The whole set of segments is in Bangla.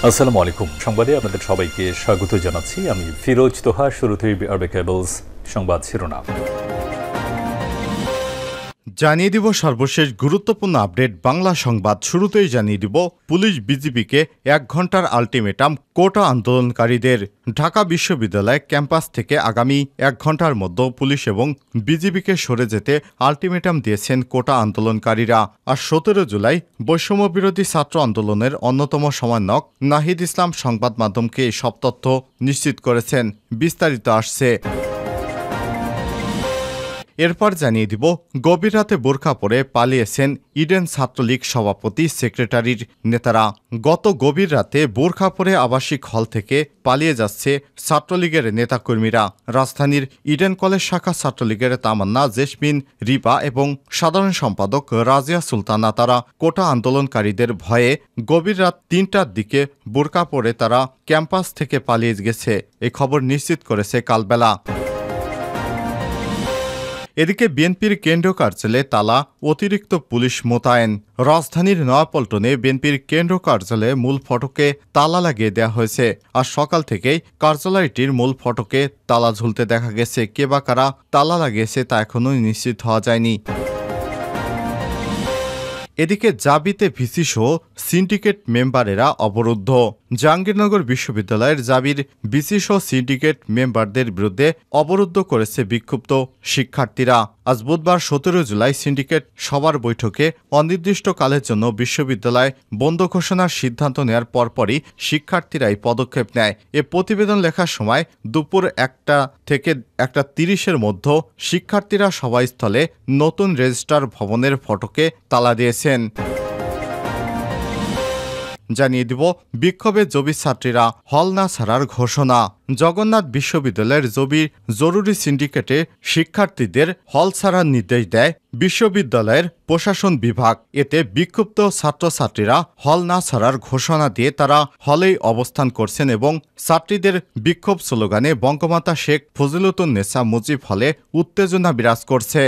আসসালামু আলাইকুম। সংবাদে আপনাদের সবাইকে স্বাগত জানাচ্ছি। আমি ফিরোজ তোহা। শুরুতেই আরবে কেবলস সংবাদ শিরোনাম জানিয়ে দিব সর্বশেষ গুরুত্বপূর্ণ আপডেট বাংলা সংবাদ। শুরুতেই জানিয়ে দিব পুলিশ বিজিবিকে 1 ঘন্টার আলটিমেটাম কোটা আন্দোলনকারীদের। ঢাকা বিশ্ববিদ্যালয় ক্যাম্পাস থেকে আগামী 1 ঘন্টার মধ্যে পুলিশ এবং বিজিবিকে সরে যেতে আলটিমেটাম দিয়েছেন কোটা আন্দোলনকারীরা। আর 17 জুলাই বৈষম্য বিরোধী ছাত্র আন্দোলনের অন্যতম সমন্বয়ক নাহিদ ইসলাম সংবাদ মাধ্যমকে এই সব তথ্য নিশ্চিত করেছেন। বিস্তারিত আসছে। এরপর জানিয়ে দিব গভীর রাতে বোরকা পরে পালিয়েছেন ইডেন ছাত্রলীগ সভাপতি সেক্রেটারির নেতারা। গত গভীর রাতে বোরকা পরে আবাসিক হল থেকে পালিয়ে যাচ্ছে ছাত্রলীগের নেতাকর্মীরা। রাজধানীর ইডেন কলেজ শাখা ছাত্রলীগের তামান্না, জেসমিন, রিপা এবং সাধারণ সম্পাদক রাজিয়া সুলতানা তারা কোটা আন্দোলনকারীদের ভয়ে গভীর রাত 3টার দিকে বোরকা পরে তারা ক্যাম্পাস থেকে পালিয়ে গেছে। এই খবর নিশ্চিত করেছে কালবেলা। এদিকে বিএনপির কেন্দ্রীয় কার্যালয়ে তালা, অতিরিক্ত পুলিশ মোতায়েন। রাজধানীর নয়াপল্টনে বিএনপির কেন্দ্র কার্যালয়ে মূল ফটকে তালা লাগিয়ে দেওয়া হয়েছে। আর সকাল থেকেই কার্যালয়টির মূল ফটকে তালা ঝুলতে দেখা গেছে। কে বা কারা তালা লাগিয়েছে তা এখনও নিশ্চিত হওয়া যায়নি। এদিকে জাবিতে ভিসি সহ সিন্ডিকেট মেম্বারেরা অবরুদ্ধ। জাহাঙ্গীরনগর বিশ্ববিদ্যালয়ের জাবির ভিসি সহ সিন্ডিকেট মেম্বারদের বিরুদ্ধে অবরুদ্ধ করেছে বিক্ষুব্ধ শিক্ষার্থীরা। আজ বুধবার 17 জুলাই সিন্ডিকেট সবার বৈঠকে অনির্দিষ্টকালের জন্য বিশ্ববিদ্যালয় বন্ধ ঘোষণার সিদ্ধান্ত নেওয়ার পরপরই শিক্ষার্থীরাই পদক্ষেপ নেয়। এ প্রতিবেদন লেখার সময় দুপুর 1টা থেকে 1:30-এর মধ্যে শিক্ষার্থীরা সভাস্থলে নতুন রেজিস্ট্রার ভবনের ফটকে তালা দিয়েছেন। জানিয়ে দিব বিক্ষোভে জবি ছাত্রীরা হল না ছাড়ার ঘোষণা। জগন্নাথ বিশ্ববিদ্যালয়ের জরুরি সিন্ডিকেটে শিক্ষার্থীদের হল ছাড়ার নির্দেশ দেয় বিশ্ববিদ্যালয়ের প্রশাসন বিভাগ। এতে বিক্ষুব্ধ ছাত্রছাত্রীরা হল না ছাড়ার ঘোষণা দিয়ে তারা হলেই অবস্থান করছেন এবং ছাত্রীদের বিক্ষোভ স্লোগানে বঙ্গমাতা শেখ ফজিলতুন্নেসা মুজিব হলে উত্তেজনা বিরাজ করছে।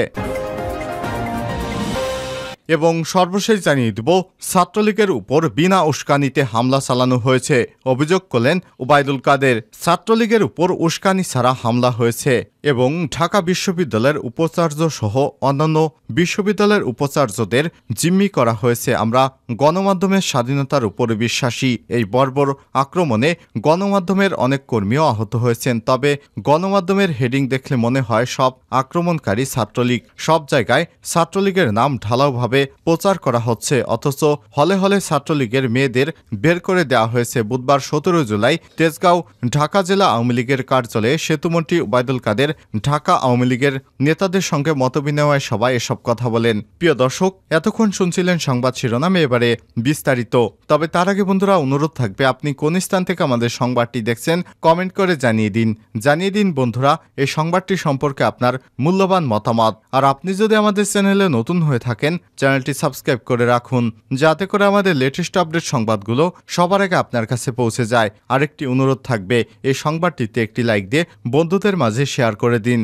এবং সর্বশেষ জানিয়ে দিব ছাত্রলীগের উপর বিনা উস্কানিতে হামলা চালানো হয়েছে। অভিযোগ করলেন ওবায়দুল কাদের। ছাত্রলীগের উপর উস্কানি ছাড়া হামলা হয়েছে এবং ঢাকা বিশ্ববিদ্যালয়ের উপাচার্য সহ অন্যান্য বিশ্ববিদ্যালয়ের উপাচার্যদের জিম্মি করা হয়েছে। আমরা গণমাধ্যমের স্বাধীনতার উপর বিশ্বাসী। এই বর্বর আক্রমণে গণমাধ্যমের অনেক কর্মীও আহত হয়েছেন। তবে গণমাধ্যমের হেডিং দেখলে মনে হয় সব আক্রমণকারী ছাত্রলীগ। সব জায়গায় ছাত্রলীগের নাম ঢালাওভাবে প্রচার করা হচ্ছে, অথচ হলে হলে ছাত্রলীগের মেয়েদের বের করে দেওয়া হয়েছে। বুধবার 17 জুলাই তেজগাঁও ঢাকা জেলা আওয়ামী লীগের কার্যালয়ে সেতুমন্ত্রী ওবায়দুল কাদের ঢাকা আওয়ামী লীগের নেতাদের সঙ্গে মতবিনিময় সভায় এসব কথা বলেন। প্রিয় দর্শক, এতক্ষণ শুনছিলেন সংবাদ শিরোনামে, এবারে বিস্তারিত। তবে তার আগে বন্ধুরা অনুরোধ থাকবে, আপনি কোন স্থান থেকে আমাদের সংবাদটি দেখছেন কমেন্ট করে জানিয়ে দিন বন্ধুরা এই সংবাদটি সম্পর্কে আপনার মূল্যবান মতামত। আর আপনি যদি আমাদের চ্যানেলে নতুন হয়ে থাকেন চ্যানেলটি সাবস্ক্রাইব করে রাখুন, যাতে করে আমাদের লেটেস্ট আপডেট সংবাদগুলো সবার আগে আপনার কাছে পৌঁছে যায়। আরেকটি অনুরোধ থাকবে, এই সংবাদটিতে একটি লাইক দিয়ে বন্ধুদের মাঝে শেয়ার করে দিন।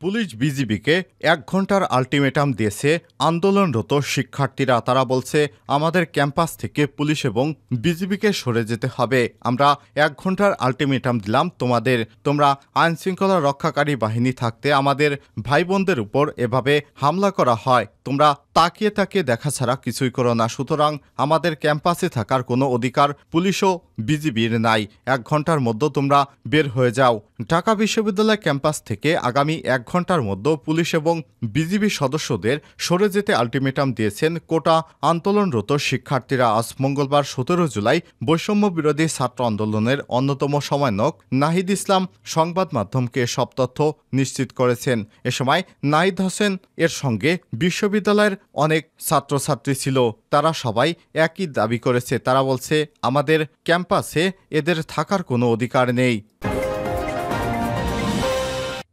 পুলিশ বিজিবিকে 1 ঘন্টার আলটিমেটাম দিয়েছে আন্দোলনরত শিক্ষার্থীরা। তারা বলছে, আমাদের ক্যাম্পাস থেকে পুলিশ এবং বিজিবিকে সরে যেতে হবে। আমরা 1 ঘন্টার আলটিমেটাম দিলাম তোমাদের। তোমরা আইনশৃঙ্খলা রক্ষাকারী বাহিনী থাকতে আমাদের ভাই বোনদের উপর এভাবে হামলা করা হয়, তোমরা তাকিয়ে তাকিয়ে দেখা ছাড়া কিছুই করো না। সুতরাং আমাদের ক্যাম্পাসে থাকার কোনো অধিকার পুলিশ ও বিজিবির নাই। 1 ঘন্টার মধ্যে তোমরা বের হয়ে যাও। ঢাকা বিশ্ববিদ্যালয় ক্যাম্পাস থেকে আগামী 1 ঘন্টার মধ্যে পুলিশ এবং বিজিবি সদস্যদের সরে যেতে আলটিমেটাম দিয়েছেন কোটা আন্দোলনরত শিক্ষার্থীরা। আজ মঙ্গলবার 17 জুলাই বৈষম্য বিরোধী ছাত্র আন্দোলনের অন্যতম সমন্বয়ক নাহিদ ইসলাম সংবাদ মাধ্যমকে সব তথ্য নিশ্চিত করেছেন। এ সময় নাহিদ হোসেন এর সঙ্গে বিশ্ববিদ্যালয়ের অনেক ছাত্রছাত্রী ছিল। তারা সবাই একই দাবি করেছে। তারা বলছে, আমাদের ক্যাম্পাসে এদের থাকার কোনো অধিকার নেই।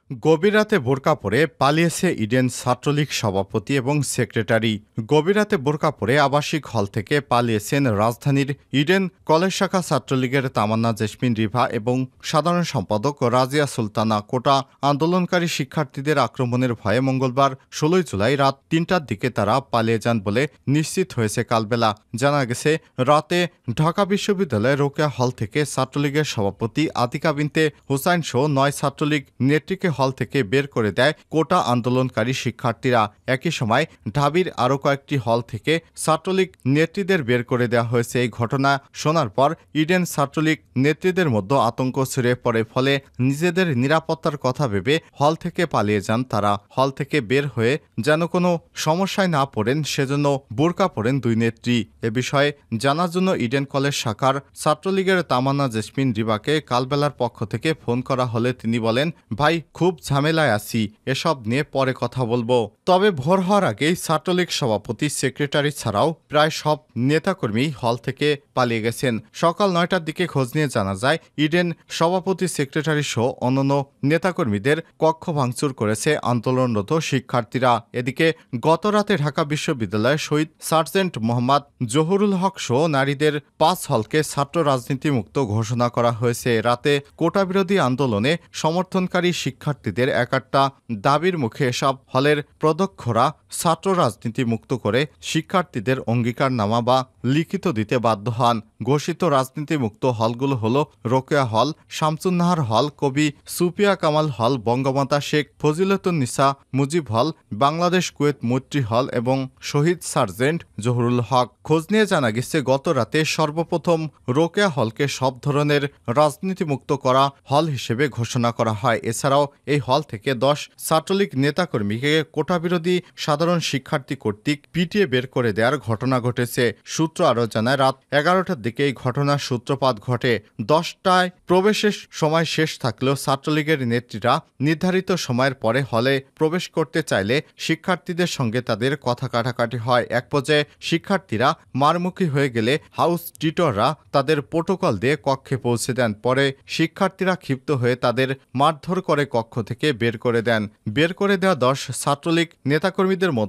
গভীর রাতে বোরকা পরে পালিয়েছে ইডেন ছাত্রলীগ সভাপতি এবং সেক্রেটারি। গভীর রাতে বোরকা পরে আবাসিক হল থেকে পালিয়েছেন রাজধানীর ইডেন কলেজ শাখা ছাত্রলীগের তামান্না জেসমিন রিভা এবং সাধারণ সম্পাদক রাজিয়া সুলতানা। কোটা আন্দোলনকারী শিক্ষার্থীদের আক্রমণের ভয়ে মঙ্গলবার ১৬ জুলাই রাত ৩টার দিকে তারা পালিয়ে যান বলে নিশ্চিত হয়েছে কালবেলা। জানা গেছে, রাতে ঢাকা বিশ্ববিদ্যালয়ের রোকেয়া হল থেকে ছাত্রলীগের সভাপতি আতিকা বিনতে হুসাইন সহ ৯ ছাত্রলীগ নেত্রীকে হল থেকে বের করে দেয় কোটা আন্দোলনকারী শিক্ষার্থীরা। একই সময় ঢাবির আরও কয়েকটি হল থেকে ছাত্রলীগ নেত্রীদের বের করে দেওয়া হয়েছে। এই ঘটনা শোনার পর ইডেন ছাত্রলীগ নেত্রীদের মধ্যে আতঙ্ক ছড়িয়ে পড়ে। ফলে নিজেদের নিরাপত্তার কথা ভেবে হল থেকে পালিয়ে যান তারা। হল থেকে বের হয়ে যেন কোনো সমস্যায় না পড়েন সেজন্য বোরকা পরেন দুই নেত্রী। এ বিষয়ে জানার জন্য ইডেন কলেজ শাখার ছাত্রলীগের তামান্না জেসমিন রিবাকে কালবেলার পক্ষ থেকে ফোন করা হলে তিনি বলেন, ভাই খুব ঝামেলায় আছি, এসব নিয়ে পরে কথা বলবো। তবে ভোর হওয়ার আগেই ছাত্রলীগ সভাপতি সেক্রেটারি ছাড়াও প্রায় সব নেতাকর্মী হল থেকে পালিয়ে গেছেন। সকাল ৯টার দিকে খোঁজ নিয়ে জানা যায়, ইডেন সভাপতি সেক্রেটারি সহ অন্যান্য নেতাকর্মীদের কক্ষ ভাঙচুর করেছে আন্দোলনরত শিক্ষার্থীরা। এদিকে গত রাতে ঢাকা বিশ্ববিদ্যালয়ের শহীদ সার্জেন্ট মোহাম্মদ জহুরুল হক সহ নারীদের ৫ হলকে ছাত্র রাজনীতি মুক্ত ঘোষণা করা হয়েছে। রাতে কোটা বিরোধী আন্দোলনে সমর্থনকারী শিক্ষার্থীদের একটা দাবির মুখে এসব হলের প্রদক্ষরা ছাত্র রাজনীতি মুক্ত করে শিক্ষার্থীদের অঙ্গীকারনামা বা লিখিত দিতে বাধ্য হন। ঘোষিত রাজনীতি মুক্ত হলগুলো হলো রোকেয়া হল, শামসুন্নাহার হল, কবি সুফিয়া কামাল হল, বঙ্গমাতা শেখ ফজিলতুন্নিসা মুজিব হল, বাংলাদেশ কুয়েত মৈত্রী হল এবং শহীদ সার্জেন্ট জহুরুল হক। খোঁজ নিয়ে জানা গেছে, গত রাতে সর্বপ্রথম রোকেয়া হলকে সব ধরনের রাজনীতিমুক্ত করা হল হিসেবে ঘোষণা করা হয়। এছাড়াও এই হল থেকে ১০ ছাত্রলীগ নেতাকর্মীকে কোটাবিরোধী সাধারণ শিক্ষার্থী কর্তৃক পিটিয়ে বের করে দেওয়ার ঘটনা ঘটেছে। সূত্র আরও জানায়, রাত ১১টার দিকে এই ঘটনার সূত্রপাত ঘটে। ১০টায় প্রবেশের সময় শেষ থাকলেও ছাত্রলীগের নেত্রীরা নির্ধারিত সময়ের পরে হলে প্রবেশ করতে চাইলে শিক্ষার্থীদের সঙ্গে তাদের কথা কাটাকাটি হয়। এক পর্যায়ে শিক্ষার্থীরা মারমুখী হয়ে গেলে হাউস টিটররা তাদের প্রোটোকল দিয়ে কক্ষে পৌঁছে দেন। পরে শিক্ষার্থীরা ক্ষিপ্ত হয়ে তাদের মারধর করে কক্ষ থেকে বের করে দেন। বের করে দেওয়া ১০ ছাত্রলীগ নেতাকর্মীদের মধ্যে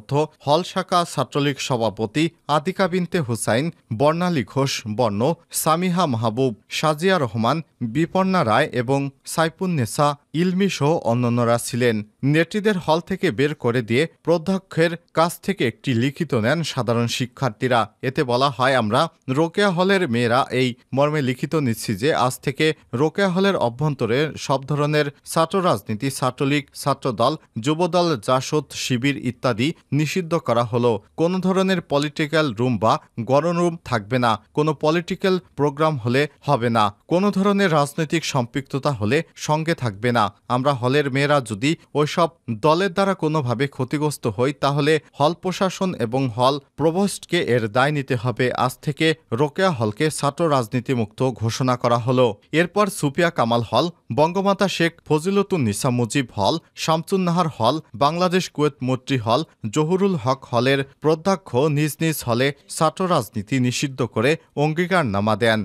হল শাখা ছাত্রলীগ সভাপতি আতিকা বিনতে হুসাইন, বর্ণালী ঘোষ বর্ণ, সামিহা মাহবুব, সাজিয়া রহমান, বিপন্না রায় এবং সাইফুন্নেসা ইলমি সহ অন্যান্যরা ছিলেন। নেত্রীদের হল থেকে বের করে দিয়ে প্রধ্যক্ষের কাছ থেকে একটি লিখিত নেন সাধারণ শিক্ষার্থীরা। এতে বলা হয়, আমরা রোকেয়া হলের মেয়েরা এই মর্মে লিখিত নিচ্ছি যে আজ থেকে রোকেয়া হলের অভ্যন্তরে সব ধরনের ছাত্র রাজনীতি, ছাত্রলীগ, ছাত্রদল, যুবদল, জাসদ, শিবির ইত্যাদি নিষিদ্ধ করা হলো। কোনো ধরনের পলিটিক্যাল রুম বা গণরুম থাকবে না। কোনো পলিটিক্যাল প্রোগ্রাম হলে হবে না। কোনো ধরনের রাজনৈতিক সম্পৃক্ততা হলে সঙ্গে থাকবে না। আমরা হলের মেয়েরা যদি ওইসব দলের দ্বারা কোনোভাবে ক্ষতিগ্রস্ত হই তাহলে হল প্রশাসন এবং হল প্রভোস্টকে এর দায় নিতে হবে। আজ থেকে রোকেয়া হলকে ছাত্র রাজনীতি মুক্ত ঘোষণা করা হলো। এরপর সুফিয়া কামাল হল, বঙ্গমাতা শেখ ফজিলতুন্নিসা মুজিব হল, শামসুন্নাহার হল, বাংলাদেশ কুয়েত মৈত্রী হল, জহুরুল হক হলের প্রধ্যক্ষ নিজ নিজ হলে ছাত্র রাজনীতি নিষিদ্ধ করে অঙ্গীকারনামা দেন।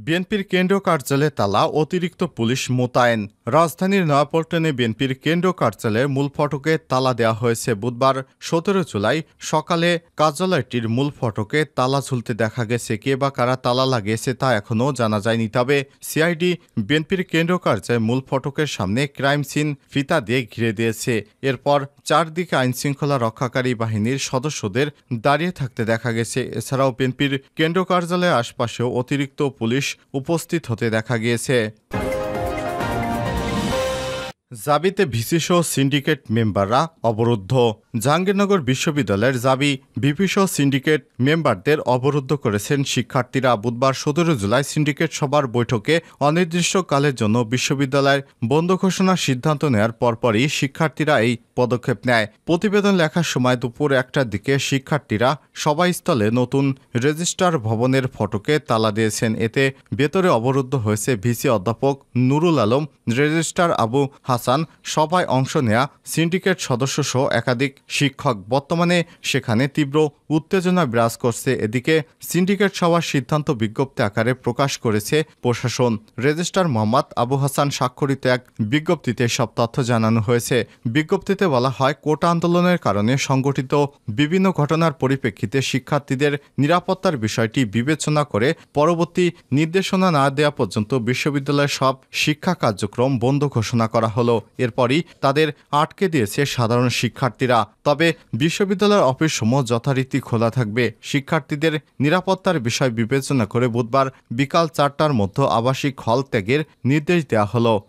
বিএনপির কেন্দ্রীয় কার্যালয়ে তালা, অতিরিক্ত পুলিশ মোতায়েন। রাজধানীর নয়াপল্টনে বিএনপির কেন্দ্রীয় কার্যালয়ের মূল ফটকে তালা দেওয়া হয়েছে। বুধবার ১৭ জুলাই সকালে কার্যালয়টির মূল ফটকে তালা ঝুলতে দেখা গেছে। কে বা কারা তালা লাগিয়েছে তা এখনও জানা যায়নি। তবে সিআইডি বিএনপির কেন্দ্রীয় কার্যালয়ের মূল ফটকের সামনে ক্রাইম সিন ফিতা দিয়ে ঘিরে দিয়েছে। এরপর চারদিকে আইনশৃঙ্খলা রক্ষাকারী বাহিনীর সদস্যদের দাঁড়িয়ে থাকতে দেখা গেছে। এছাড়াও বিএনপির কেন্দ্রীয় কার্যালয়ের আশপাশেও অতিরিক্ত পুলিশ উপস্থিত হতে দেখা গিয়েছে। জাবিতে ভিসিসহ সিন্ডিকেট মেম্বাররা অবরুদ্ধ। জাহাঙ্গীরনগর বিশ্ববিদ্যালয়ের জাবি ভিপিসহ সিন্ডিকেট মেম্বারদের অবরুদ্ধ করেছেন শিক্ষার্থীরা। বুধবার ১৭ জুলাই সিন্ডিকেট সভার বৈঠকে অনির্দিষ্টকালের জন্য বিশ্ববিদ্যালয়ের বন্ধ ঘোষণার সিদ্ধান্ত নেওয়ার পরপরই শিক্ষার্থীরা এই পদক্ষেপ নেয়। প্রতিবেদন লেখার সময় দুপুর ১টার দিকে শিক্ষার্থীরা সভাস্থলে নতুন রেজিস্ট্রার ভবনের ফটকে তালা দিয়েছেন। এতে ভেতরে অবরুদ্ধ হয়েছে ভিসি অধ্যাপক নুরুল আলম, রেজিস্ট্রার আবু হাসান, সভায় অংশ নেয়া সিন্ডিকেট সদস্যসহ একাধিক শিক্ষক। বর্তমানে সেখানে তীব্র উত্তেজনা বিরাজ করছে। এদিকে সিন্ডিকেট সভার সিদ্ধান্ত বিজ্ঞপ্তি আকারে প্রকাশ করেছে প্রশাসন। রেজিস্ট্রার মোহাম্মদ আবু হাসান স্বাক্ষরিত এক বিজ্ঞপ্তিতে সব তথ্য জানানো হয়েছে। বিজ্ঞপ্তিতে বলা হয়, কোটা আন্দোলনের কারণে সংঘটিত বিভিন্ন ঘটনার পরিপ্রেক্ষিতে শিক্ষার্থীদের নিরাপত্তার বিষয়টি বিবেচনা করে পরবর্তী নির্দেশনা না দেওয়া পর্যন্ত বিশ্ববিদ্যালয়ের সব শিক্ষা কার্যক্রম বন্ধ ঘোষণা করা হলো। এরপরই তাদের আটকে দিয়েছে সাধারণ শিক্ষার্থীরা। তবে বিশ্ববিদ্যালয়ের অফিসসমূহ যথারীতি খোলা থাকবে। শিক্ষার্থীদের নিরাপত্তার বিষয় বিবেচনা করে বুধবার বিকাল 4টার মধ্যে আবাসিক হল ত্যাগের নির্দেশ দেওয়া হলো।